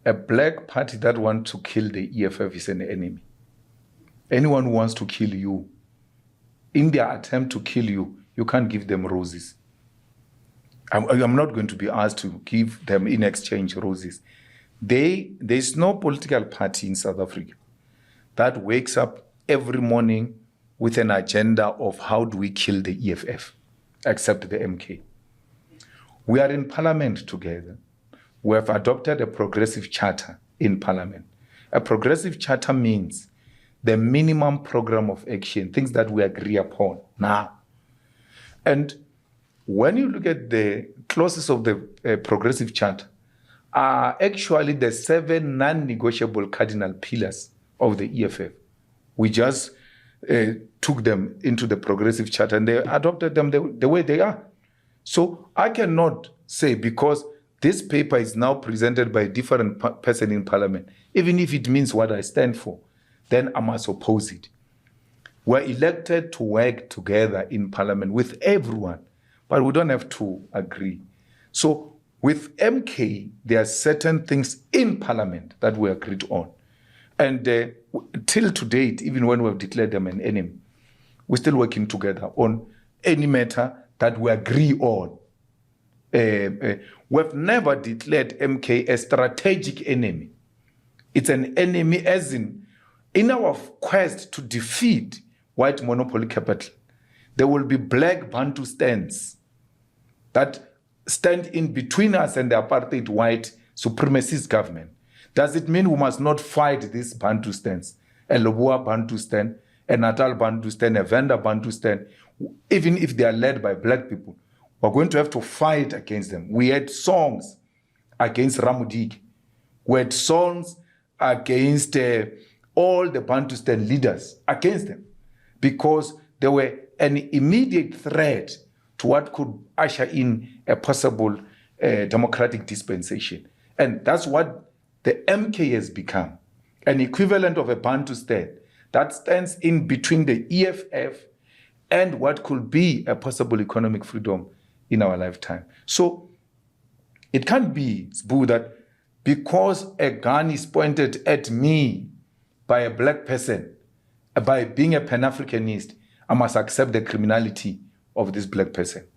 A black party that wants to kill the EFF is an enemy. Anyone who wants to kill you, in their attempt to kill you, you can't give them roses. I'm not going to be asked to give them in exchange roses. There's no political party in South Africa that wakes up every morning with an agenda of how do we kill the EFF, except the MK. We are in parliament together. We have adopted a progressive charter in parliament. A progressive charter means the minimum program of action, things that we agree upon now. And when you look at the clauses of the progressive charter, are actually the 7 non-negotiable cardinal pillars of the EFF. We just took them into the progressive charter and they adopted them the way they are. So I cannot say because this paper is now presented by a different person in parliament, even if it means what I stand for, then I must oppose it. We're elected to work together in parliament with everyone, but we don't have to agree. So with MK, there are certain things in parliament that we agreed on. And till to date, even when we've declared them an enemy, we're still working together on any matter that we agree on. We've never declared MK a strategic enemy. It's an enemy as in our quest to defeat white monopoly capital, there will be black Bantu stands that stand in between us and the apartheid white supremacist government. Does it mean we must not fight these Bantu stands? A Lobua Bantu stand, a Natal Bantu stand, a Venda Bantu stand, even if they are led by black people? We're going to have to fight against them. We had songs against Ramudik. We had songs against all the Bantustan leaders, against them, because they were an immediate threat to what could usher in a possible democratic dispensation. And that's what the MK has become, an equivalent of a Bantustan that stands in between the EFF and what could be a possible economic freedom in our lifetime. So it can't be, Sbu, that because a gun is pointed at me by a black person, by being a Pan-Africanist, I must accept the criminality of this black person.